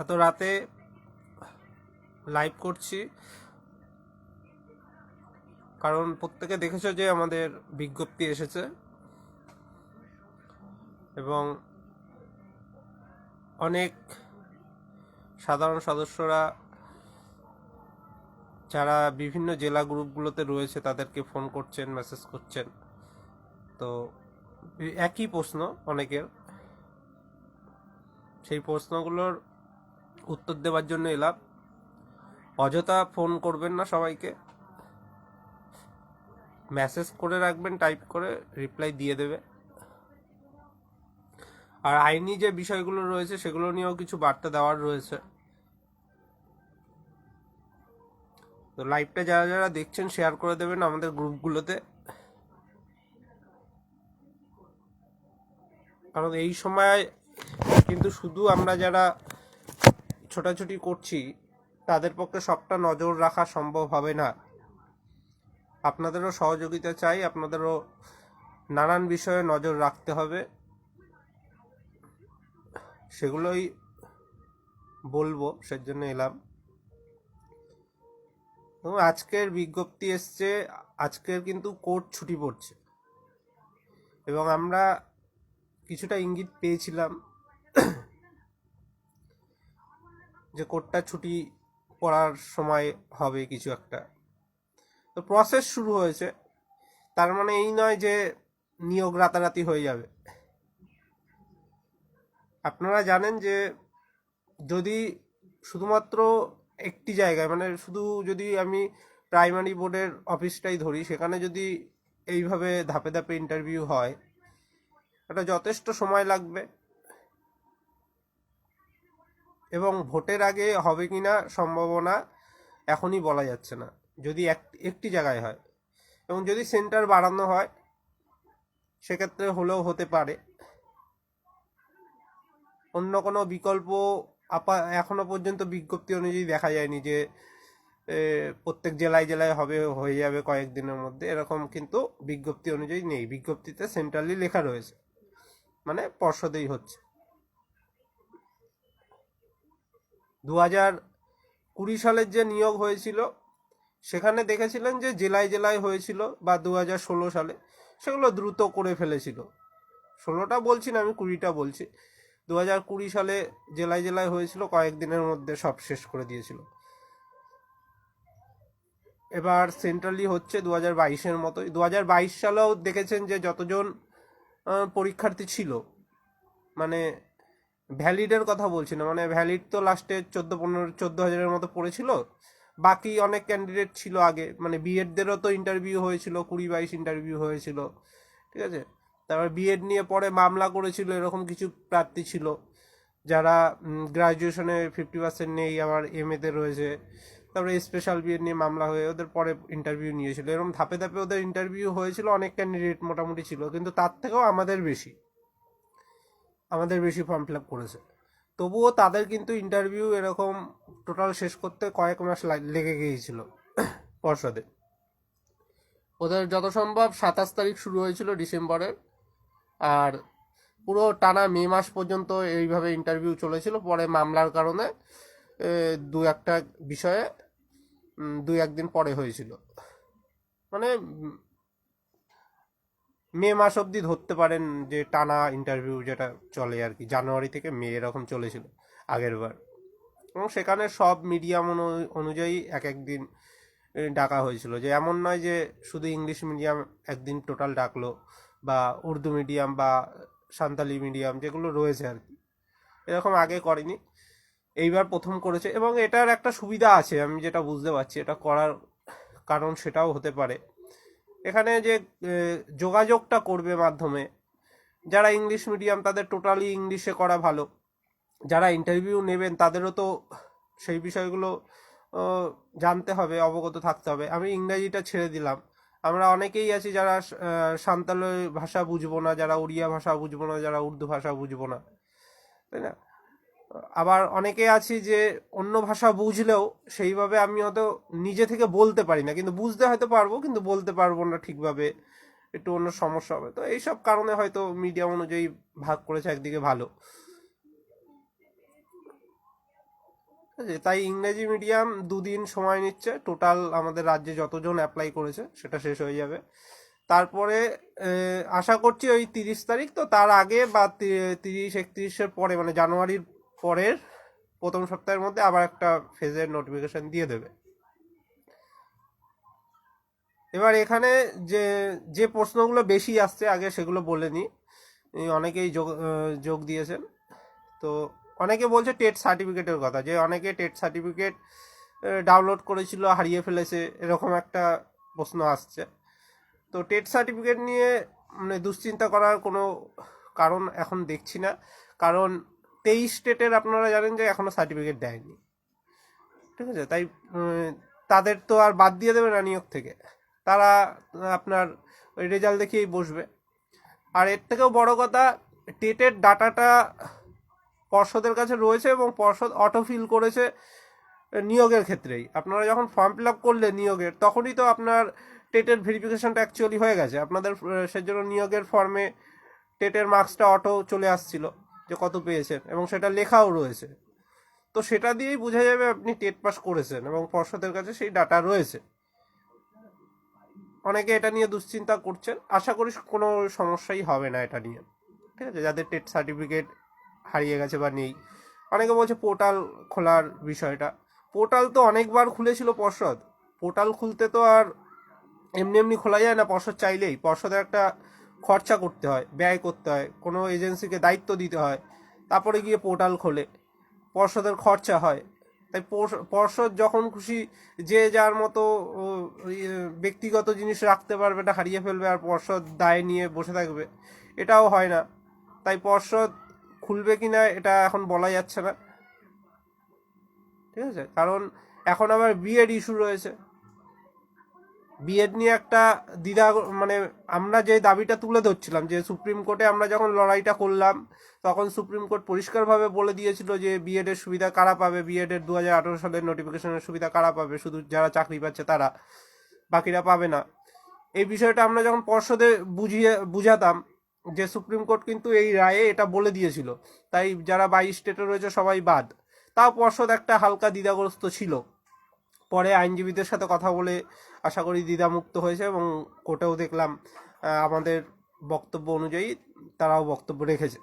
এত রাতে লাইভ করছি কারণ প্রত্যেকে দেখেছো যে আমাদের বিজ্ঞপ্তি এসেছে এবং অনেক সাধারণ সদস্যরা যারা বিভিন্ন জেলা গ্রুপগুলোতে রয়েছে তাদেরকে ফোন করছেন, মেসেজ করছেন। তো একই প্রশ্ন অনেকের, সেই প্রশ্নগুলোর উত্তর দেওয়ার জন্য এলাম। অযথা ফোন করবেন না, সবাইকে মেসেজ করে রাখবেন, টাইপ করে রিপ্লাই দিয়ে দেবে। আর আইনি যে বিষয়গুলো রয়েছে সেগুলো নিয়েও কিছু বার্তা দেওয়ার রয়েছে। তো লাইভটা যারা যারা দেখছেন শেয়ার করে দেবেন আমাদের গ্রুপগুলোতে, কারণ এই সময় কিন্তু শুধু আমরা যারা ছোটাছুটি করছি তাদের পক্ষে সবটা নজর রাখা সম্ভব হবে না। আপনাদেরও সহযোগিতা চাই, আপনাদেরও নানান বিষয়ে নজর রাখতে হবে, সেগুলোই বলবো, সেজন্য এলাম। আজকের বিজ্ঞপ্তি এসছে, আজকের কিন্তু কোর্ট ছুটি পড়ছে এবং আমরা কিছুটা ইঙ্গিত পেয়েছিলাম যে কোর্টটা ছুটি পড়ার সময় হবে কিছু একটা। তো প্রসেস শুরু হয়েছে, তার মানে এই নয় যে নিয়োগ রাতারাতি হয়ে যাবে। আপনারা জানেন যে যদি শুধুমাত্র একটি জায়গায়, মানে শুধু যদি আমি প্রাইমারি বোর্ডের অফিসটাই ধরি, সেখানে যদি এইভাবে ধাপে ধাপে ইন্টারভিউ হয়, এটা যথেষ্ট সময় লাগবে এবং ভোটের আগে হবে কিনা সম্ভাবনা এখনই বলা যাচ্ছে না, যদি একটি জায়গায় হয়। এবং যদি সেন্টার বাড়ানো হয় সেক্ষেত্রে হলেও হতে পারে। অন্য কোনো বিকল্প এখনো পর্যন্ত বিজ্ঞপ্তি অনুযায়ী দেখা যায়নি যে প্রত্যেক জেলায় জেলায় হবে, হয়ে যাবে কয়েকদিনের মধ্যে, এরকম কিন্তু বিজ্ঞপ্তি অনুযায়ী নেই। বিজ্ঞপ্তিতে সেন্ট্রালি লেখা রয়েছে, মানে পর্ষদেই হচ্ছে। 2020 সালের যে নিয়োগ হয়েছিল সেখানে দেখেছিলেন যে জেলায় জেলায় হয়েছিল, বা 2016 সালে সেগুলো দ্রুত করে ফেলেছিল। 16টা বলছি না, আমি 20টা বলছি। 2020 সালে জেলায় জেলায় হয়েছিল, কয়েকদিনের মধ্যে সব শেষ করে দিয়েছিল। এবার সেন্ট্রালি হচ্ছে 2022-এর মতোই। 2022 সালেও দেখেছেন যে যতজন পরীক্ষার্থী ছিল, মানে ভ্যালিডের কথা বলছি না, মানে ভ্যালিড তো লাস্টে 14-15-14 হাজারের মতো পড়েছিল। বাকি অনেক ক্যান্ডিডেট ছিল আগে, মানে বিএডদেরও তো ইন্টারভিউ হয়েছিল, 20-22 ইন্টারভিউ হয়েছিল, ঠিক আছে। তারপর বিএড নিয়ে পরে মামলা করেছিল, এরকম কিছু প্রার্থী ছিল যারা গ্রাজুয়েশনে 50% নেই, আবার এমএতে রয়েছে। তারপরে স্পেশাল বিএড নিয়ে মামলা হয়ে ওদের পরে ইন্টারভিউ নিয়েছিল। এরকম ধাপে ধাপে ওদের ইন্টারভিউ হয়েছিল, অনেক ক্যান্ডিডেট মোটামুটি ছিল, কিন্তু তার থেকেও আমাদের বেশি ফর্ম ফিল আপ করেছে। তবুও তাদের কিন্তু ইন্টারভিউ এরকম টোটাল শেষ করতে কয়েক মাস লেগে গিয়েছিল পর্ষদে। ওদের যত সম্ভব 27 তারিখ শুরু হয়েছিল ডিসেম্বরের, আর পুরো টানা মে মাস পর্যন্ত এইভাবে ইন্টারভিউ চলেছিল। পরে মামলার কারণে দু একটা বিষয়ে 2-1 দিন পরে হয়েছিল, মানে মে মাস অবধি ধরতে পারেন যে টানা ইন্টারভিউ যেটা চলে আর কি, জানুয়ারি থেকে মে এরকম চলেছিল আগের বার। এবং সেখানে সব মিডিয়াম অনুযায়ী এক একদিন ডাকা হয়েছিল, যে এমন নয় যে শুধু ইংলিশ মিডিয়াম একদিন টোটাল ডাকলো, বা উর্দু মিডিয়াম বা সান্তালি মিডিয়াম যেগুলো রয়েছে আর কি, এরকম আগে করেনি, এইবার প্রথম করেছে। এবং এটার একটা সুবিধা আছে, আমি যেটা বুঝতে পারছি এটা করার কারণ সেটাও হতে পারে, এখানে যে যোগাযোগটা করবে মাধ্যমে, যারা ইংলিশ মিডিয়াম তাদের টোটালি ইংলিশে করা ভালো, যারা ইন্টারভিউ নেবেন তাদেরও তো সেই বিষয়গুলো জানতে হবে, অবগত থাকতে হবে। আমি ইংরাজিটা ছেড়ে দিলাম, আমরা অনেকেই আছি যারা সাঁওতালি ভাষা বুঝবো না, যারা উড়িয়া ভাষা বুঝবো না, যারা উর্দু ভাষা বুঝবো না, তাই না। আবার অনেকে আছি যে অন্য ভাষা বুঝলেও সেইভাবে আমি হয়তো নিজে থেকে বলতে পারি না, কিন্তু বুঝতে হয়তো পারবো, কিন্তু বলতে পারবো না ঠিকভাবে, একটু অন্য সমস্যা হবে। তো এইসব কারণে হয়তো মিডিয়াম অনুযায়ী ভাগ করেছে, একদিকে ভালো। ঠিক আছে, তাই ইংরেজি মিডিয়াম 2 দিন সময় নিচ্ছে। টোটাল আমাদের রাজ্যে যতজন অ্যাপ্লাই করেছে সেটা শেষ হয়ে যাবে। তারপরে আশা করছি ওই 30 তারিখ, তো তার আগে বা 30-31-এর পরে, মানে জানুয়ারির পরের প্রথম সপ্তাহের মধ্যে আবার একটা ফেজের নোটিফিকেশন দিয়ে দেবে। এবার এখানে যে যে প্রশ্নগুলো বেশি আসছে আগে সেগুলো বলে নিই। অনেকেই যোগ দিয়েছেন। তো অনেকে বলছে টেট সার্টিফিকেটের কথা, যে অনেকে টেট সার্টিফিকেট ডাউনলোড করেছিল, হারিয়ে ফেলেছে, এরকম একটা প্রশ্ন আসছে। তো টেট সার্টিফিকেট নিয়ে মানে দুশ্চিন্তা করার কোনো কারণ এখন দেখছি না, কারণ 23 স্টেটের আপনারা জানেন যে এখনো সার্টিফিকেট দেয়নি। ঠিক আছে, তাই তাদের তো আর বাদ দিয়ে দেবে না নিয়োগ থেকে, তারা আপনার ওই রেজাল্ট দেখেই বসবে। আর এর থেকেও বড় কথা, টেটের ডাটাটা পর্ষদের কাছে রয়েছে এবং পর্ষদ অটোফিল করেছে নিয়োগের ক্ষেত্রেই। আপনারা যখন ফর্ম ফিল আপ করলে নিয়োগের, তখনই তো আপনার টেটের ভেরিফিকেশনটা অ্যাকচুয়ালি হয়ে গেছে আপনাদের। সেজন্য নিয়োগের ফর্মে টেটের মার্কসটা অটো চলে আসছিল যে কত পেয়েছেন, এবং সেটা লেখাও রয়েছে। তো সেটা দিয়েই বোঝা যাবে আপনি টেট পাস করেছেন, এবং পর্ষদের কাছে সেই ডাটা রয়েছে। অনেকে এটা নিয়ে দুশ্চিন্তা করছেন, আশা করি কোনো সমস্যাই হবে না এটা নিয়ে। ঠিক আছে, যাদের টেট সার্টিফিকেট হারিয়ে গেছে বা নেই। অনেকে বলছে পোর্টাল খোলার বিষয়টা, পোর্টাল তো অনেকবার খুলেছিল পর্ষদ। পোর্টাল খুলতে তো আর এমনি এমনি খোলা যায় না, পর্ষদ চাইলেই। পর্ষদের একটা খরচা করতে হয়, ব্যয় করতে হয়, কোনো এজেন্সিকে দায়িত্ব দিতে হয়, তারপরে গিয়ে পোর্টাল খোলে, পর্ষদের খরচা হয়। তাই পর্ষদ যখন খুশি যে যার মতো ব্যক্তিগত জিনিস রাখতে পারবে, এটা হারিয়ে ফেলবে, আর পর্ষদ দায় নিয়ে বসে থাকবে, এটাও হয় না। তাই পর্ষদ খুলবে কিনা এটা এখন বলা যাচ্ছে না। ঠিক আছে, কারণ এখন আবার বিএড ইস্যু রয়েছে। বিএড নিয়ে একটা দ্বিধা, মানে আমরা যে দাবিটা তুলে ধরছিলাম, যে সুপ্রিম কোর্টে আমরা যখন লড়াইটা করলাম, তখন সুপ্রিম কোর্ট পরিষ্কারভাবে বলে দিয়েছিল যে বিএড এর সুবিধা কারা পাবে, বিএড এর 2018 সালের নোটিফিকেশনের সুবিধা কারা পাবে, শুধু যারা চাকরি পাচ্ছে তারা, বাকিরা পাবে না। এই বিষয়টা আমরা যখন পর্ষদে বুঝাতাম, যে সুপ্রিম কোর্ট কিন্তু এই রায়ে এটা বলে দিয়েছিল, তাই যারা 22 স্টেটে রয়েছে সবাই বাদ। তাও পর্ষদ একটা হালকা দ্বিধাগ্রস্ত ছিল। পরে আইনজীবীদের সাথে কথা বলে আশা করি দ্বিধামুক্ত হয়েছে, এবং কোর্টেও দেখলাম আমাদের বক্তব্য অনুযায়ী তারাও বক্তব্য রেখেছে।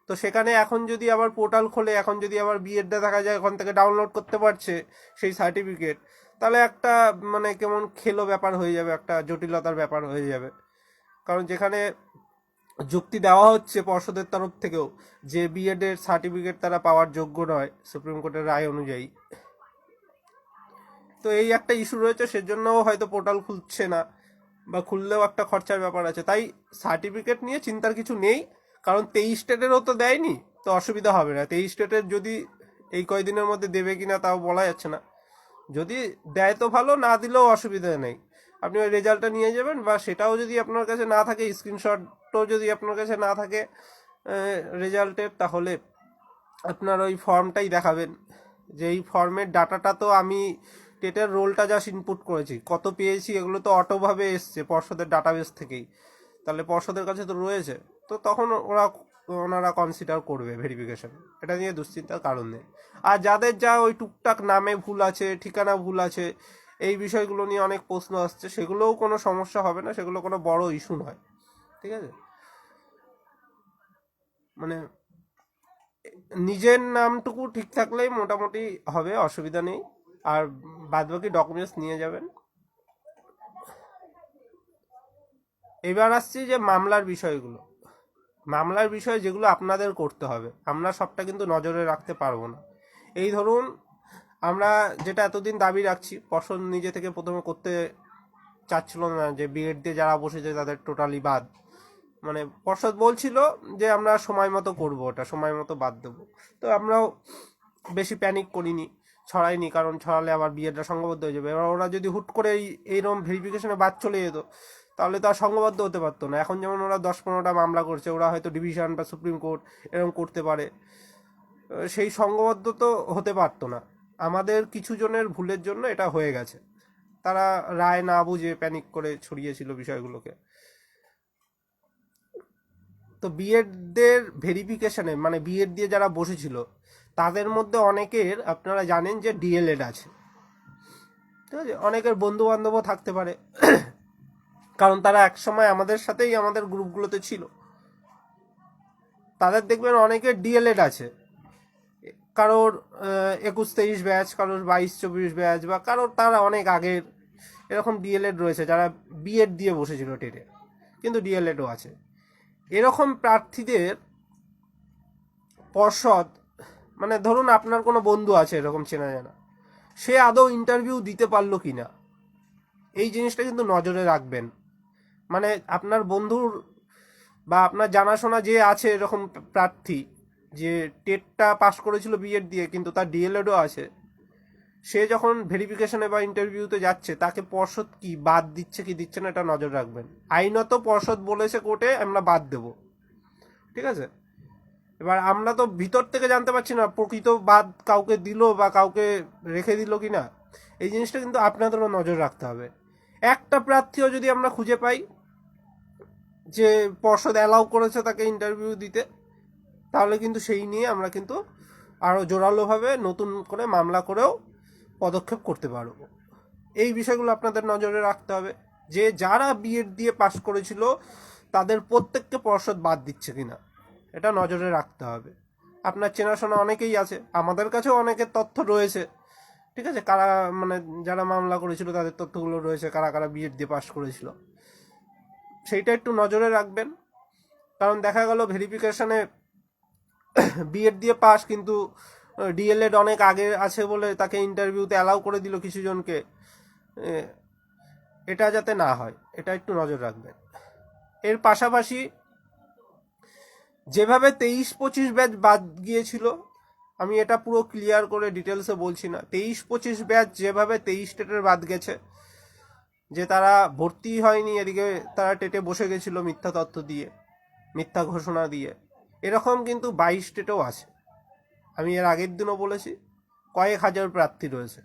তো সেখানে এখন যদি আবার পোর্টাল খোলে, এখন যদি আবার বিএডটা দেখা যায় ওখান থেকে ডাউনলোড করতে পারছে সেই সার্টিফিকেট, তাহলে একটা মানে কেমন খেলো ব্যাপার হয়ে যাবে, একটা জটিলতার ব্যাপার হয়ে যাবে। কারণ যেখানে যুক্তি দেওয়া হচ্ছে পর্ষদের তরফ থেকেও যে বিএড এর সার্টিফিকেট তারা পাওয়ার যোগ্য নয় সুপ্রিম কোর্টের রায় অনুযায়ী, তো এই একটা ইস্যু রয়েছে, সেজন্যও হয়তো পোর্টাল খুলছে না, বা খুললেও একটা খরচার ব্যাপার আছে। তাই সার্টিফিকেট নিয়ে চিন্তার কিছু নেই, কারণ 23 স্টেটেরও তো দেয়নি, তো অসুবিধা হবে না। 23 স্টেটের যদি এই কয়দিনের মধ্যে দেবে কিনা তাও বলা যাচ্ছে না। যদি দেয় তো ভালো, না দিলেও অসুবিধা নেই। আপনি ওই রেজাল্টটা নিয়ে যাবেন, বা সেটাও যদি আপনার কাছে না থাকে, স্ক্রিনশটও যদি আপনার কাছে না থাকে রেজাল্টের, তাহলে আপনার ওই ফর্মটাই দেখাবেন, যে এই ফর্মের ডাটাটা তো আমি টেটের রোলটা জাস্ট ইনপুট করেছি, কত পেয়েছি এগুলো তো অটোভাবে এসছে পর্ষদের ডাটাবেস থেকেই, তাহলে পর্ষদের কাছে তো রয়েছে। তো তখন ওনারা কনসিডার করবে ভেরিফিকেশন, এটা নিয়ে দুশ্চিন্তার কারণ নেই। আর যাদের যা ওই টুকটাক নামে ভুল আছে, ঠিকানা ভুল আছে, এই বিষয়গুলো নিয়ে অনেক প্রশ্ন আসছে, সেগুলোও কোনো সমস্যা হবে না, সেগুলো কোনো বড় ইস্যু নয়। ঠিক আছে, মানে নিজের নামটুকু ঠিক থাকলেই মোটামুটি হবে, অসুবিধা নেই। আর বাদবাকি ডকুমেন্টস নিয়ে যাবেন। এবার আসছি যে মামলার বিষয়গুলো, মামলার বিষয় যেগুলো আপনাদের করতে হবে, আমরা সবটা কিন্তু নজরে রাখতে পারবো না। এই ধরুন, আমরা যেটা এতদিন দাবি রাখছি, পর্ষদ নিজে থেকে প্রথমে করতে চাচ্ছিল না, যে বিএড দিয়ে যারা বসেছে তাদের টোটালি বাদ। মানে পর্ষদ বলছিল যে আমরা সময় মতো করবো, ওটা সময় মতো বাদ দেবো। তো আমরাও বেশি প্যানিক করিনি, ছড়াইনি, কারণ ছড়ালে আবার বিএডটা সংঘবদ্ধ হয়ে যাবে। এবার ওরা যদি হুট করে এইরকম ভেরিফিকেশনে বাদ চলে যেত, তাহলে তো আর সংঘবদ্ধ হতে পারতো না। এখন যেমন ওরা 10-15টা মামলা করছে, ওরা হয়তো ডিভিশন বা সুপ্রিম কোর্ট এরকম করতে পারে, সেই সংঘবদ্ধ তো হতে পারতো না। আমাদের কিছু জনের ভুলের জন্য এটা হয়ে গেছে, তারা রায় না বুঝে প্যানিক করে ছড়িয়েছিল বিষয়গুলোকে। তো বিএড দের ভেরিফিকেশনে, মানে বিএড দিয়ে যারা বসেছিল তাদের মধ্যে অনেকের আপনারা জানেন যে ডিএলএড আছে, ঠিক আছে, অনেকের বন্ধু বান্ধবও থাকতে পারে, কারণ তারা একসময় আমাদের সাথেই আমাদের গ্রুপগুলোতে ছিল। তাদের দেখবেন অনেকের ডিএলএড আছে, কারোর 21-23 ব্যাচ, কারোর 22-24 ব্যাচ, বা কারোর তারা অনেক আগের এরকম ডিএলএড রয়েছে, যারা বিএড দিয়ে বসেছিল টেটে, কিন্তু ডিএলএডও আছে। এরকম প্রার্থীদের পর্ষদ, মানে ধরুন আপনার কোনো বন্ধু আছে এরকম চেনা জানা, সে আদৌ ইন্টারভিউ দিতে পারলো কি না, এই জিনিসটা কিন্তু নজরে রাখবেন। মানে আপনার বন্ধুর বা আপনার জানাশোনা যে আছে এরকম প্রার্থী, যে টেটটা পাস করেছিল বিএড দিয়ে কিন্তু তার ডিএলএডও আছে, সে যখন ভেরিফিকেশনে বা ইন্টারভিউতে যাচ্ছে তাকে পর্ষদ কি বাদ দিচ্ছে কি দিচ্ছে না এটা নজর রাখবেন। আইনত পর্ষদ বলেছে কোর্টে আমরা বাদ দেব, ঠিক আছে। এবার আমরা তো ভিতর থেকে জানতে পারছি না প্রকৃত বাদ কাউকে দিল বা কাউকে রেখে দিল কি না, এই জিনিসটা কিন্তু আপনাদেরও নজর রাখতে হবে। একটা প্রার্থীও যদি আমরা খুঁজে পাই যে পর্ষদ অ্যালাউ করেছে তাকে ইন্টারভিউ দিতে, তাহলে কিন্তু সেই নিয়ে আমরা কিন্তু আরও জোরালোভাবে নতুন করে মামলা করেও পদক্ষেপ করতে পারবো। এই বিষয়গুলো আপনাদের নজরে রাখতে হবে যে যারা বিএড দিয়ে পাস করেছিল তাদের প্রত্যেককে পর্ষদ বাদ দিচ্ছে কিনা, এটা নজরে রাখতে হবে। আপনার চেনাশোনা অনেকেই আছে, আমাদের কাছেও অনেকের তথ্য রয়েছে, ঠিক আছে, কারা মানে যারা মামলা করেছিল তাদের তথ্যগুলো রয়েছে, কারা কারা বিএড দিয়ে পাস করেছিল, সেইটা একটু নজরে রাখবেন। কারণ দেখা গেল ভেরিফিকেশনে বিএড দিয়ে পাস কিন্তু ডিএলএড অনেক আগে আছে বলে তাকে ইন্টারভিউতে অ্যালাউ করে দিল কিছু জনকে, এটা যাতে না হয় এটা একটু নজর রাখবেন। এর পাশাপাশি যেভাবে 23-25 ব্যাচ বাদ গিয়েছিল, আমি এটা পুরো ক্লিয়ার করে ডিটেলসে বলছি না, 23-25 ব্যাচ যেভাবে 23 টেটের বাদ গেছে, যে তারা ভর্তি হয়নি, এদিকে তারা টেটে বসে গেছিল মিথ্যা তথ্য দিয়ে, মিথ্যা ঘোষণা দিয়ে, এরকম কিন্তু 22 টেটেও আছে। আমি এর আগের দিনও বলেছি কয়েক হাজার প্রার্থী রয়েছে,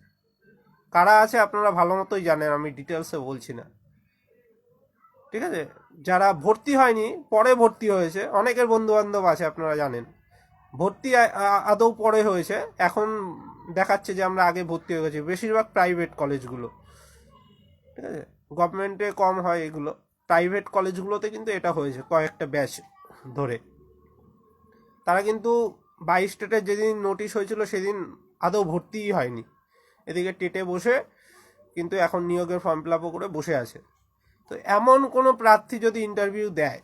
কারা আছে আপনারা ভালো মতোই জানেন, আমি ডিটেলসে বলছি না, ঠিক আছে। যারা ভর্তি হয়নি পরে ভর্তি হয়েছে, অনেকের বন্ধু বান্ধব আছে আপনারা জানেন, ভর্তি আদৌ পরে হয়েছে, এখন দেখাচ্ছে যে আমরা আগে ভর্তি হয়ে গেছি, বেশিরভাগ প্রাইভেট কলেজগুলো, ঠিক আছে, গভর্নমেন্টে কম হয় এগুলো, প্রাইভেট কলেজগুলোতে কিন্তু এটা হয়েছে কয়েকটা ব্যাচ ধরে। তারা কিন্তু 22 টেটের যেদিন নোটিশ হয়েছিল সেদিন আদৌ ভর্তিই হয়নি, এদিকে টেটে বসে কিন্তু এখন নিয়োগের ফর্ম ফিল আপও করে বসে আছে। তো এমন কোনো প্রার্থী যদি ইন্টারভিউ দেয়,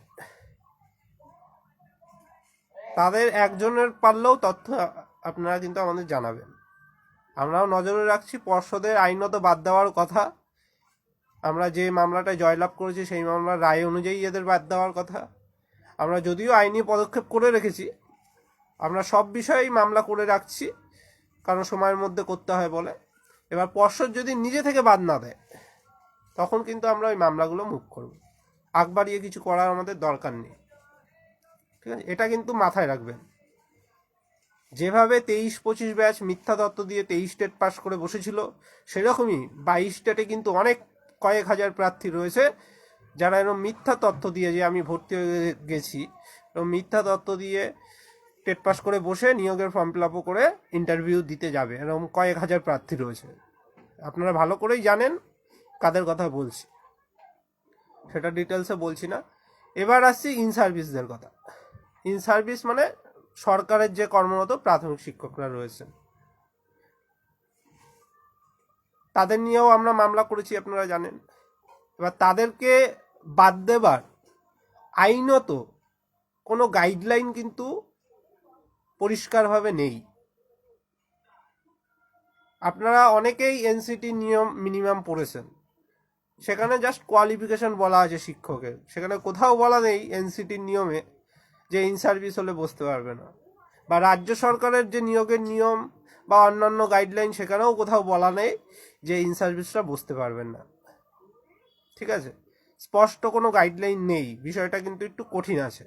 তাদের একজনের পারলেও তথ্য আপনারা কিন্তু আমাদের জানাবেন, আমরাও নজরে রাখছি। পর্ষদের আইনত বাদ দেওয়ার কথা, আমরা যে মামলাটায় জয়লাভ করেছি সেই মামলার রায় অনুযায়ী এদের বাদ দেওয়ার কথা। আমরা যদিও আইনি পদক্ষেপ করে রেখেছি, আমরা সব বিষয়েই মামলা করে রাখছি, কারণ সময়ের মধ্যে করতে হয় বলে। এবার পর্ষদ যদি নিজে থেকে বাদ না দেয় তখন কিন্তু আমরা ওই মামলাগুলো মুভ করব, আগ বাড়িয়ে কিছু করার আমাদের দরকার নেই, ঠিক আছে, এটা কিন্তু মাথায় রাখবেন। যেভাবে 23-25 ব্যাচ মিথ্যা তত্ত্ব দিয়ে 23 টেট পাস করে বসেছিল, সেরকমই 22 টেটে কিন্তু অনেক কয়েক হাজার প্রার্থী রয়েছে যারা এরকম মিথ্যা তথ্য দিয়ে, যে আমি ভর্তি হয়ে গেছি, এরকম মিথ্যা তথ্য দিয়ে টেট পাস করে বসে নিয়োগের ফর্ম ফিল আপও করে ইন্টারভিউ দিতে যাবে, এরকম কয়েক হাজার প্রার্থী রয়েছে, আপনারা ভালো করেই জানেন কাদের কথা বলছি, সেটা ডিটেলসে বলছি না। এবার আসছি ইন সার্ভিসদের কথা। ইন সার্ভিস মানে সরকারের যে কর্মরত প্রাথমিক শিক্ষকরা রয়েছেন, তাদের নিয়েও আমরা মামলা করেছি আপনারা জানেন। এবার তাদেরকে বাদ দেবার আইনত কোনো গাইডলাইন কিন্তু পরিষ্কারভাবে নেই। আপনারা অনেকেই এনসিটি নিয়ম মিনিমাম পড়েছেন, সেখানে জাস্ট কোয়ালিফিকেশন বলা আছে শিক্ষকের, সেখানে কোথাও বলা নেই এনসিটির নিয়মে যে ইন সার্ভিস হলে বসতে পারবে না, বা রাজ্য সরকারের যে নিয়োগের নিয়ম বা অন্যান্য গাইডলাইন সেখানেও কোথাও বলা নেই যে ইন সার্ভিসটা বসতে পারবেন না, ঠিক আছে, স্পষ্ট কোনো গাইডলাইন নেই, বিষয়টা কিন্তু একটু কঠিন আছে।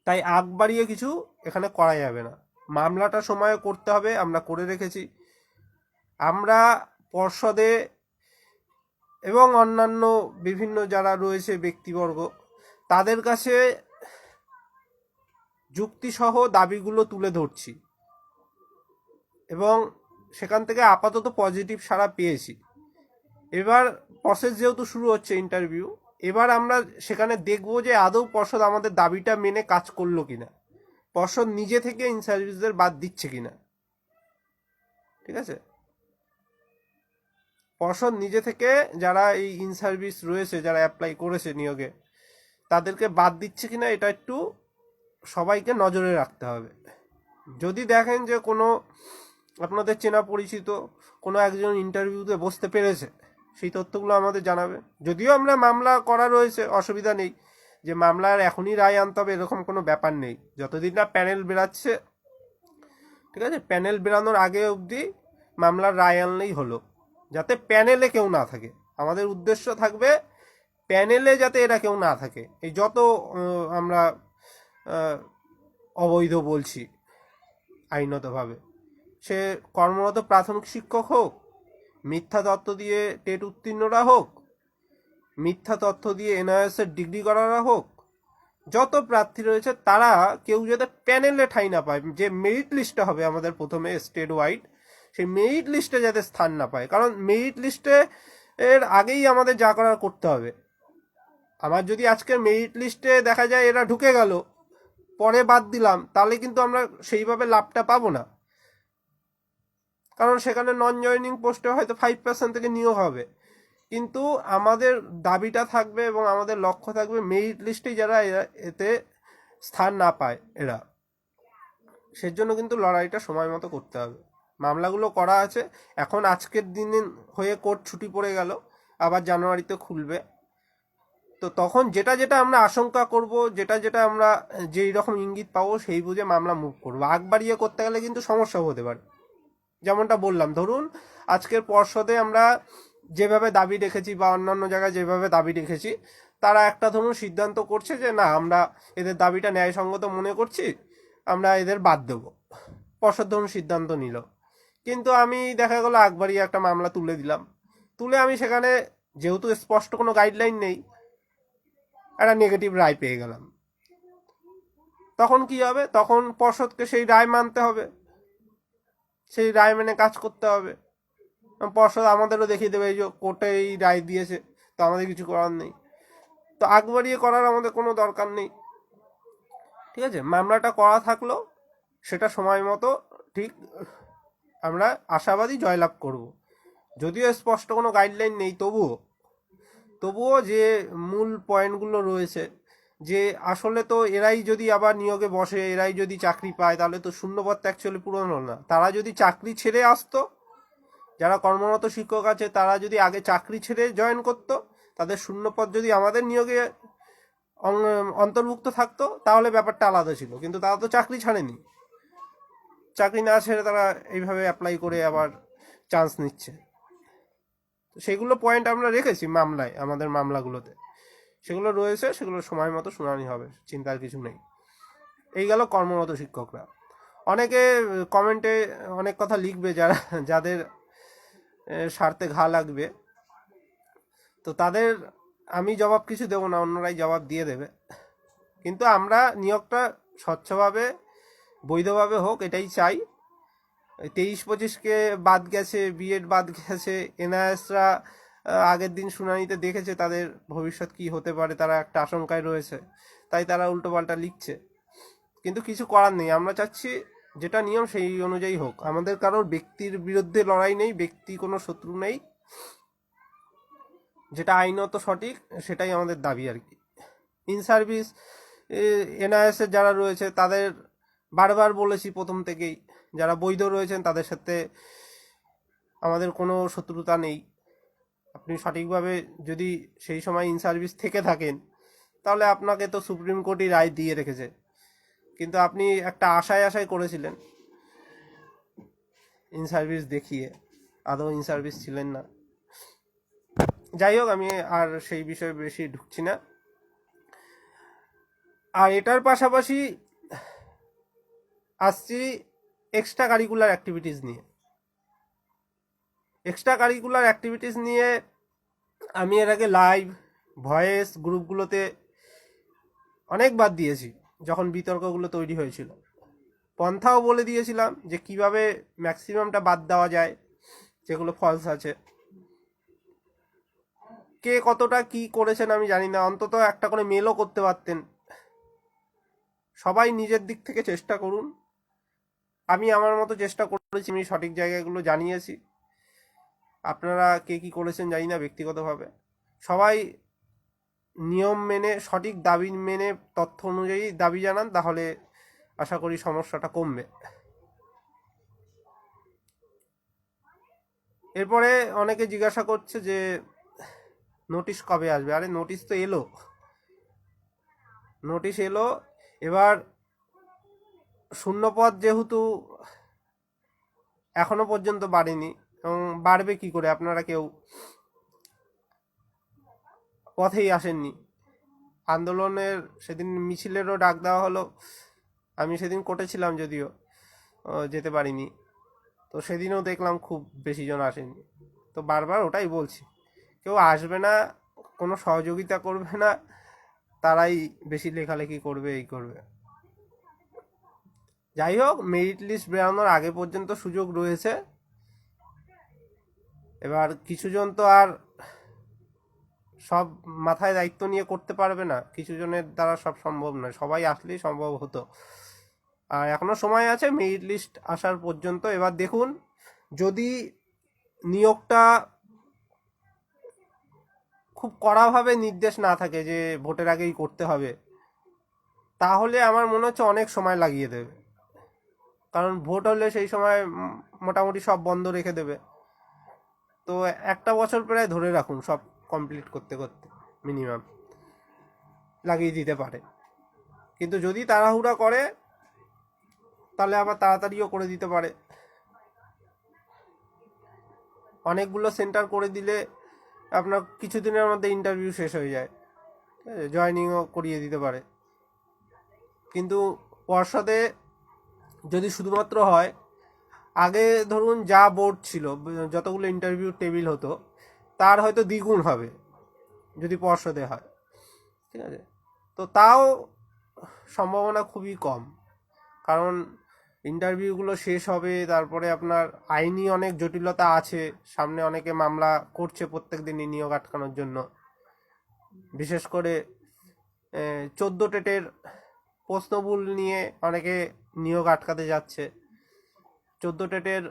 তাই আগ বাড়িয়ে কিছু এখানে করা যাবে না, মামলাটা সময়ে করতে হবে, আমরা করে রেখেছি। আমরা পর্ষদে এবং অন্যান্য বিভিন্ন যারা রয়েছে ব্যক্তিবর্গ, তাদের কাছে যুক্তিসহ দাবিগুলো তুলে ধরছি, এবং সেখান থেকে আপাতত পজিটিভ সাড়া পেয়েছি। এবার প্রসেস যেহেতু শুরু হচ্ছে ইন্টারভিউ, এবার আমরা সেখানে দেখব যে আদৌ পর্ষদ আমাদের দাবিটা মেনে কাজ করলো কিনা, পর্ষদ নিজে থেকে ইন সার্ভিসদের বাদ দিচ্ছে কিনা। ঠিক আছে, পর্ষদ নিজে থেকে যারা এই ইন সার্ভিস রয়েছে, যারা অ্যাপ্লাই করেছে নিয়োগে, তাদেরকে বাদ দিচ্ছে কিনা এটা একটু সবাইকে নজরে রাখতে হবে। যদি দেখেন যে কোনো আপনাদের চেনা পরিচিত কোনো একজন ইন্টারভিউতে বসতে পেরেছে, সেই তথ্যগুলো আমাদের জানাবে। যদিও আমরা মামলা করা রয়েছে, অসুবিধা নেই, যে মামলার এখনই রায় আনতে হবে এরকম কোনো ব্যাপার নেই। যতদিন না প্যানেল বেরাচ্ছে, ঠিক আছে, প্যানেল বেরানোর আগে অবধি মামলার রায় আনলেই হলো, যাতে প্যানেলে কেউ না থাকে। আমাদের উদ্দেশ্য থাকবে প্যানেলে যাতে এরা কেউ না থাকে। এই যত আমরা অবৈধ বলছি আইনতভাবে, সে কর্মরত প্রাথমিক শিক্ষক হোক, মিথ্যা তথ্য দিয়ে টেট উত্তীর্ণরা হোক, মিথ্যা তথ্য দিয়ে এনআইএসের ডিগ্রি করারা হোক, যত প্রার্থী রয়েছে তারা কেউ যাতে প্যানেলে ঠাঁই না পায়। যে মেরিট লিস্টে হবে আমাদের প্রথমে স্টেট ওয়াইড, সেই মেরিট লিস্টে যাতে স্থান না পায়। কারণ মেরিট লিস্টে এর আগেই আমাদের যা করার করতে হবে। আমার যদি আজকের মেরিট লিস্টে দেখা যায় এরা ঢুকে গেল, পরে বাদ দিলাম, তাহলে কিন্তু আমরা সেইভাবে লাভটা পাবো না। কারণ সেখানে নন জয়নিং পোস্টে হয়তো 5% থেকে নিয়োগ হবে, কিন্তু আমাদের দাবিটা থাকবে এবং আমাদের লক্ষ্য থাকবে মেরিট লিস্টে যারা এতে স্থান না পায় এরা, সেজন্য কিন্তু লড়াইটা সময় মতো করতে হবে। মামলাগুলো করা আছে, এখন আজকের দিনে হয়ে কোর্ট ছুটি পড়ে গেল, আবার জানুয়ারিতে খুলবে। তো তখন যেটা যেটা আমরা আশঙ্কা করব, যেটা যেটা আমরা যেই রকম ইঙ্গিত পাবো, সেই বুঝে মামলা মুভ করবো। আগ বাড়িয়ে করতে গেলে কিন্তু সমস্যা হতে পারে। যেমনটা বললাম, ধরুন আজকের পর্ষদে আমরা যেভাবে দাবি রেখেছি বা অন্যান্য জায়গায় যেভাবে দাবি রেখেছি, তারা একটা ধরুন সিদ্ধান্ত করছে যে না, আমরা এদের দাবিটা ন্যায়সঙ্গত মনে করছি, আমরা এদের বাদ দেবো। পর্ষদ ধরুন সিদ্ধান্ত নিল, কিন্তু আমি দেখা গেলো একবারই একটা মামলা তুলে দিলাম, তুলে আমি সেখানে যেহেতু স্পষ্ট কোনো গাইডলাইন নেই, একটা নেগেটিভ রায় পেয়ে গেলাম। তখন কি হবে? তখন পর্ষদকে সেই রায় মানতে হবে, সেই রায় মেনে কাজ করতে হবে। পর্ষদ আমাদেরও দেখিয়ে দেবে এই যে কোর্টে এই রায় দিয়েছে, তো আমাদের কিছু করার নেই। তো আগ বাড়িয়ে করার আমাদের কোনো দরকার নেই। ঠিক আছে, মামলাটা করা থাকলো, সেটা সময় মতো ঠিক আমরা আশাবাদী জয়লাভ করব। যদিও স্পষ্ট কোনো গাইডলাইন নেই, তবুও যে মূল পয়েন্টগুলো রয়েছে, যে আসলে তো এরাই যদি আবার নিয়োগে বসে, এরাই যদি চাকরি পায়, তাহলে তো শূন্যপদ অ্যাকচুয়ালি পূরণ হল না। তারা যদি চাকরি ছেড়ে আসতো, যারা কর্মরত শিক্ষক আছে তারা যদি আগে চাকরি ছেড়ে জয়েন করতো, তাদের শূন্যপদ যদি আমাদের নিয়োগে অন্তর্ভুক্ত থাকতো, তাহলে ব্যাপারটা আলাদা ছিল। কিন্তু তারা তো চাকরি ছাড়েনি, চাকরি না ছেড়ে তারা এইভাবে অ্যাপ্লাই করে আবার চান্স নিচ্ছে। সেগুলো পয়েন্ট আমরা রেখেছি মামলায়, আমাদের মামলাগুলোতে সেগুলো রয়েছে, সেগুলো সময় মতো শুনানি হবে, চিন্তার কিছু নেই। এই গেল কর্মরত শিক্ষকরা। অনেকে কমেন্টে অনেক কথা লিখবে, যাদের স্বার্থে ঘা লাগবে, তো তাদের আমি জবাব কিছু দেবো না, অন্যরাই জবাব দিয়ে দেবে। কিন্তু আমরা নিয়োগটা স্বচ্ছভাবে বৈধভাবে হোক, এটাই চাই। 23-25কে বাদ গেছে, বিএড বাদ গেছে, এনআইএসরা আগের দিন শুনানিতে দেখেছে তাদের ভবিষ্যৎ কি হতে পারে, তারা একটা আশঙ্কায় রয়েছে, তাই তারা উল্টোপাল্টা লিখছে। কিন্তু কিছু করার নেই, আমরা চাচ্ছি যেটা নিয়ম সেই অনুযায়ী হোক। আমাদের কারোর ব্যক্তির বিরুদ্ধে লড়াই নেই, ব্যক্তি কোনো শত্রু নেই, যেটা আইনত সঠিক সেটাই আমাদের দাবি আর কি। ইন সার্ভিস এনআইএসের যারা রয়েছে তাদের বারবার বলেছি প্রথম থেকেই, যারা বৈধ রয়েছেন তাদের সাথে আমাদের কোনো শত্রুতা নেই। আপনি সঠিকভাবে যদি সেই সময় ইন সার্ভিস থেকে থাকেন, তাহলে আপনাকে তো সুপ্রিম কোর্টই রায় দিয়ে রেখেছে, কিন্তু আপনি একটা আশায় করেছিলেন ইন সার্ভিস দেখিয়ে, আদৌ ইন সার্ভিস ছিলেন না। যাই হোক, আমি আর সেই বিষয়ে বেশি ঢুকছি না। আর এটার পাশাপাশি আসছি এক্সট্রা কারিকুলার অ্যাক্টিভিটিস নিয়ে। এক্সট্রা কারিকুলার অ্যাক্টিভিটিস নিয়ে আমি এর আগে লাইভ ভয়েস গ্রুপগুলোতে অনেকবার দিয়েছি, যখন বিতর্কগুলো তৈরি হয়েছিল। পন্থাও বলে দিয়েছিলাম যে কিভাবে ম্যাক্সিমামটা বাদ দেওয়া যায়, যেগুলো ফলস আছে। কে কতটা কি করেছেন আমি জানি না, অন্তত একটা করে মেলও করতে পারতেন। সবাই নিজের দিক থেকে চেষ্টা করুন। আমি আমার মতো চেষ্টা করেছি, আমি সঠিক জায়গাগুলো জানিয়েছি। আপনারা কে কি করেছেন জানি না ব্যক্তিগতভাবে। সবাই নিয়ম মেনে, সঠিক দাবি মেনে, তথ্য অনুযায়ী দাবি জানান, তাহলে আশা করি সমস্যাটা কমবে। এরপরে অনেকে জিজ্ঞাসা করছে যে নোটিশ কবে আসবে। আরে নোটিশ তো এলো, নোটিশ এলো। এবার শূন্যপদ যেহেতু এখনো পর্যন্ত বাড়েনি, এবং বাড়বে কি করে, আপনারা কেউ পথেই আসেননি। আন্দোলনের সেদিন মিছিলেরও ডাক দেওয়া হলো, আমি সেদিন কোর্টে ছিলাম, যদিও যেতে পারিনি। তো সেদিনও দেখলাম খুব বেশি জন আসেনি। তো বারবার ওটাই বলছি, কেউ আসবে না, কোনো সহযোগিতা করবে না, তারাই বেশি লেখালেখি করবে, এই করবে। যাই হোক, মেরিট লিস্ট বেরোনোর আগে পর্যন্ত সুযোগ রয়েছে। এবার কিছুজন তো আর সব মাথায় দায়িত্ব নিয়ে করতে পারবে না, কিছু জনের দ্বারা সব সম্ভব নয়, সবাই আসলেই সম্ভব হতো। আর এখনো সময় আছে মেরিট লিস্ট আসার পর্যন্ত। এবার দেখুন, যদি নিয়োগটা খুব কড়াভাবে নির্দেশ না থাকে যে ভোটের আগেই করতে হবে, তাহলে আমার মনে হচ্ছে অনেক সময় লাগিয়ে দেবে। কারণ ভোট হলে সেই সময় মোটামুটি সব বন্ধ রেখে দেবে। তো একটা বছর প্রায় ধরে রাখুন সব কমপ্লিট করতে করতে, মিনিমাম লাগিয়ে দিতে পারে। কিন্তু যদি তাড়াহুড়া করে, তাহলে আবার তাড়াতাড়িও করে দিতে পারে। অনেকগুলো সেন্টার করে দিলে আপনার কিছুদিনের মধ্যে ইন্টারভিউ শেষ হয়ে যায়, জয়নিংও করিয়ে দিতে পারে। কিন্তু পর্ষদে যদি শুধুমাত্র হয়, আগে ধরুন যা বোর্ড ছিল, যতগুলো ইন্টারভিউ টেবিল হতো, তার হয়তো দ্বিগুণ হবে যদি পর্ষদে হয়, ঠিক আছে। তো তাও সম্ভাবনা খুবই কম, কারণ ইন্টারভিউগুলো শেষ হবে, তারপরে আপনার আইনি অনেক জটিলতা আছে, সামনে অনেকে মামলা করছে প্রত্যেক দিনই নিয়োগ আটকানোর জন্য। বিশেষ করে 14 টেটের প্রশ্নভুল নিয়ে অনেকে নিয়োগ আটকাতে যাচ্ছে। 14 টেটের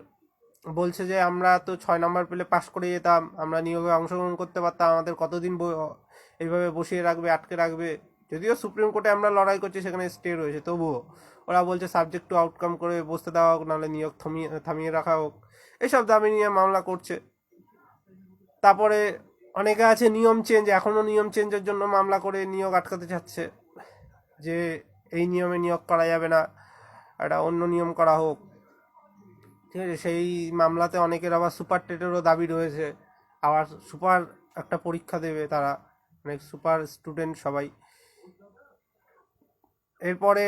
বলছে যে আমরা তো 6 নম্বর পেলে পাশ করে যেতাম, আমরা নিয়োগে অংশগ্রহণ করতে পারতাম, আমাদের কতদিন এইভাবে বসিয়ে রাখবে, আটকে রাখবে। যদিও সুপ্রিম কোর্টে আমরা লড়াই করছি, সেখানে স্টে রয়েছে, তবুও ওরা বলছে সাবজেক্ট টু আউটকাম করে বসতে দেওয়া হোক, নাহলে নিয়োগ থামিয়ে রাখা হোক। এইসব দাবি নিয়ে মামলা করছে। তারপরে অনেকে আছে নিয়ম চেঞ্জ, এখনও নিয়ম চেঞ্জের জন্য মামলা করে নিয়োগ আটকাতে চাচ্ছে, যে এই নিয়মে নিয়োগ করা যাবে না, একটা অন্য নিয়ম করা হোক, ঠিক আছে। সেই মামলাতে অনেকের আবার সুপার টেটেরও দাবি রয়েছে, আবার সুপার একটা পরীক্ষা দেবে তারা, অনেক সুপার স্টুডেন্ট সবাই। এরপরে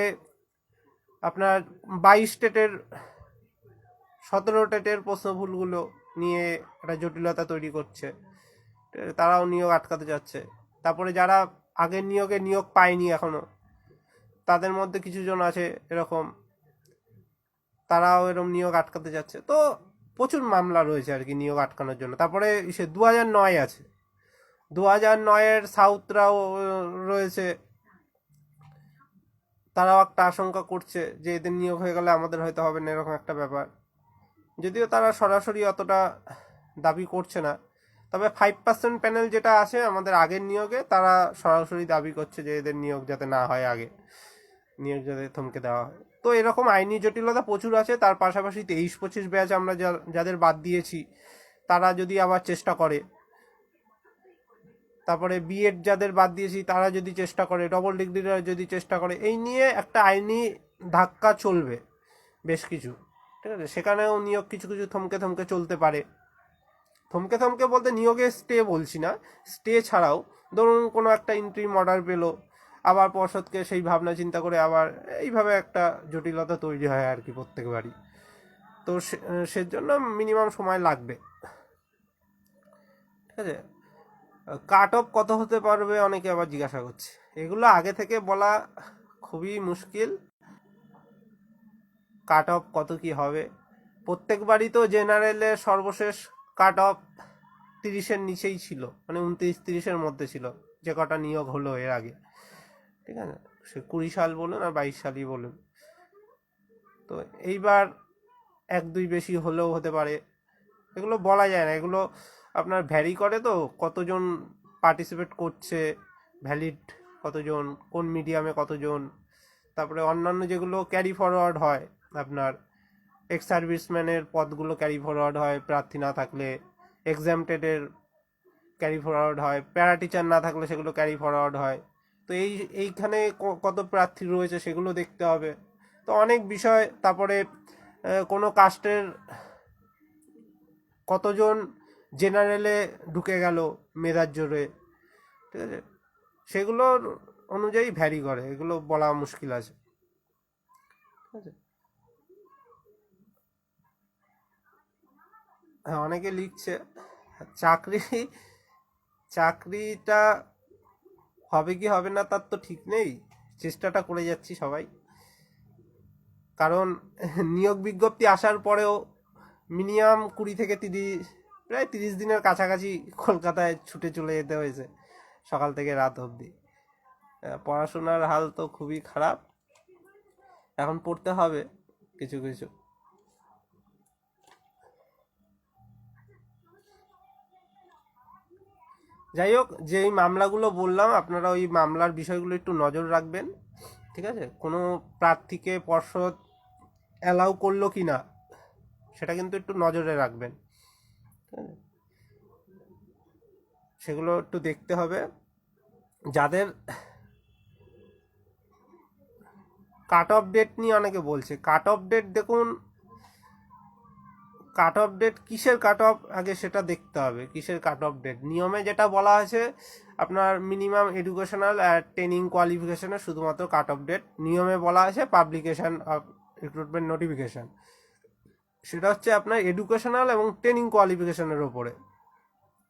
আপনার 22 টেটের 17 টেটের প্রশ্নভুলগুলো নিয়ে একটা জটিলতা তৈরি করছে, তারাও নিয়োগ আটকাতে যাচ্ছে। তারপরে যারা আগের নিয়োগে নিয়োগ পায়নি এখনো, তাদের মধ্যে কিছু জন আছে এরকম, তারাও এরকম নিয়োগ আটকাতে যাচ্ছে। তো প্রচুর মামলা রয়েছে আর কি নিয়োগ আটকানোর জন্য। তারপরে সে 2009 আছে, 2009-এর সাউথরাও রয়েছে, তারাও একটা আশঙ্কা করছে যে এদের নিয়োগ হয়ে গেলে আমাদের হয়তো হবে না, এরকম একটা ব্যাপার। যদিও তারা সরাসরি অতটা দাবি করছে না, তবে 5% প্যানেল যেটা আছে আমাদের আগের নিয়োগে, তারা সরাসরি দাবি করছে যে এদের নিয়োগ যাতে না হয়, আগে নিয়োগ যাতে থমকে দেওয়া হয়। তো এরকম আইনি জটিলতা প্রচুর আছে। তার পাশাপাশি 23-25 ব্যাচ আমরা যাদের বাদ দিয়েছি, তারা যদি আবার চেষ্টা করে, তারপরে বিএড যাদের বাদ দিয়েছি তারা যদি চেষ্টা করে, ডবল ডিগ্রিরা যদি চেষ্টা করে, এই নিয়ে একটা আইনি ধাক্কা চলবে বেশ কিছু, ঠিক আছে। সেখানেও নিয়োগ কিছু কিছু থমকে থমকে চলতে পারে। থমকে থমকে বলতে নিয়োগে স্টে বলছি না, স্টে ছাড়াও ধরুন কোনো একটা ইন্ট্রিম অর্ডার পেলো, আবার পর্ষদকে সেই ভাবনা চিন্তা করে আবার এইভাবে একটা জটিলতা তৈরি হয় আর কি প্রত্যেকবারই। তো সেজন্য মিনিমাম সময় লাগবে, ঠিক আছে। কাট অফ কত হতে পারবে অনেকে আবার জিজ্ঞাসা করছে, এগুলো আগে থেকে বলা খুবই মুশকিল। কাট অফ কত কি হবে। প্রত্যেকবারই তো জেনারেলে সর্বশেষ কাট অফ 30-এর নিচেই ছিল, মানে 29-30-এর মধ্যে ছিল যে কটা নিয়োগ হলো এর আগে, ঠিক আছে, সে 20 সাল বলুন আর 22 সালই বলুন। তো এইবার 1-2 বেশি হলেও হতে পারে, এগুলো বলা যায় না, এগুলো আপনার ভ্যারি করে, তো কতজন পার্টিসিপেট করছে, ভ্যালিড কতজন, কোন মিডিয়ামে কতজন, তারপরে অন্যান্য যেগুলো ক্যারি ফরওয়ার্ড হয়, আপনার এক্স সার্ভিসম্যানের পদগুলো ক্যারি ফরওয়ার্ড হয় প্রার্থী না থাকলে, এক্সামটেডের ক্যারি ফরওয়ার্ড হয়, প্যারা টিচার না থাকলে সেগুলো ক্যারি ফরওয়ার্ড হয়। তো এইখানে কত প্রার্থী রয়েছে সেগুলো দেখতে হবে। তো অনেক বিষয়, তারপরে কোনো কাস্টের কতজন জেনারেলে ঢুকে গেল মেধার জোরে, ঠিক আছে, সেগুলোর অনুযায়ী ভ্যারি করে, এগুলো বলা মুশকিল আছে, ঠিক আছে। হ্যাঁ, অনেকে লিখছে চাকরিটা হবে কি হবে না তার তো ঠিক নেই, চেষ্টাটা করে যাচ্ছি সবাই। কারণ নিয়োগ বিজ্ঞপ্তি আসার পরেও মিনিমাম 20 থেকে 30, প্রায় 30 দিনের কাছাকাছি কলকাতায় ছুটে চলে যেতে হয়েছে সকাল থেকে রাত অবধি। পড়াশোনার হাল তো খুবই খারাপ, এখন পড়তে হবে কিছু কিছু। যাই হোক, যে এই মামলাগুলো বললাম আপনারা ওই মামলার বিষয়গুলো একটু নজর রাখবেন, ঠিক আছে। কোনো প্রার্থীকে পর্ষদ অ্যালাউ করলো কি না সেটা কিন্তু একটু নজরে রাখবেন, ঠিক আছে? সেগুলো একটু দেখতে হবে। যাদের কাট অফ ডেট নিয়ে অনেকে বলছে, কাট অফ ডেট দেখুন, কাট অফ ডেট কিসের কাট অফ আগে সেটা দেখতে হবে, কিসের কাট অফ ডেট। নিয়মে যেটা বলা আছে আপনার মিনিমাম এডুকেশনাল আর ট্রেনিং কোয়ালিফিকেশনের শুধুমাত্র কাট অফ ডেট নিয়মে বলা আছে পাবলিকেশন অফ রিক্রুটমেন্ট নোটিফিকেশন, সেটা হচ্ছে আপনার এডুকেশনাল এবং ট্রেনিং কোয়ালিফিকেশনের ওপরে,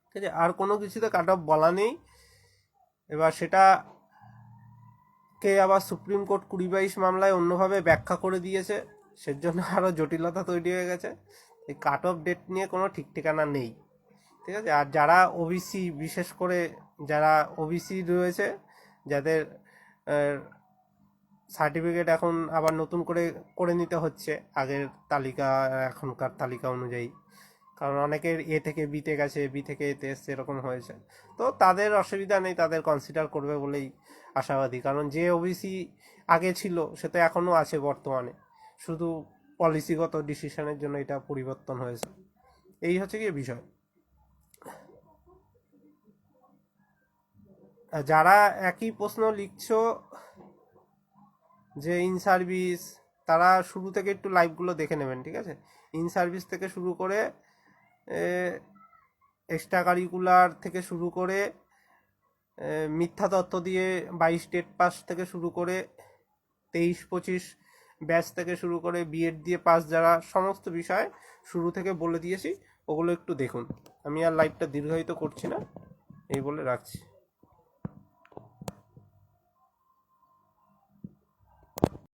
ঠিক আছে, আর কোনো কিছুতে কাট অফ বলা নেই। এবার সেটা কে আবার সুপ্রিম কোর্ট 20-22 মামলায় অন্যভাবে ব্যাখ্যা করে দিয়েছে, সেজন্য আরও জটিলতা তৈরি হয়ে গেছে। এই কাট অফ ডেট নিয়ে কোনো ঠিক ঠিকানা নেই, ঠিক আছে। আর যারা ওবিসি, বিশেষ করে যারা ওবিসি রয়েছে, যাদের সার্টিফিকেট এখন আবার নতুন করে করে নিতে হচ্ছে আগের তালিকা এখনকার তালিকা অনুযায়ী, কারণ অনেকের এ থেকে বিতে গেছে, বি থেকে এতে এসছে, এরকম হয়েছে। তো তাদের অসুবিধা নেই, তাদের কনসিডার করবে বলেই আশাবাদী, কারণ যে ওবিসি আগে ছিল সে তো এখনও আছে বর্তমানে, শুধু পলিসিগত ডিসিশনের জন্য এটা পরিবর্তন হয়েছে, এই হচ্ছে কি বিষয়। যারা একই প্রশ্ন লিখছো যে ইন সার্ভিস, তারা শুরু থেকে একটু লাইভগুলো দেখে নেবেন, ঠিক আছে। ইন সার্ভিস থেকে শুরু করে এক্সট্রা কারিকুলার থেকে শুরু করে মিথ্যা তথ্য দিয়ে 22 স্টেট পাস থেকে শুরু করে 23-25 ব্যাচ থেকে শুরু করে বিএড দিয়ে পাস, যারা সমস্ত বিষয় শুরু থেকে বলে দিয়েছি, ওগুলো একটু দেখুন। আমি আর লাইভটা দীর্ঘায়িত করছি না, এই বলে রাখছি।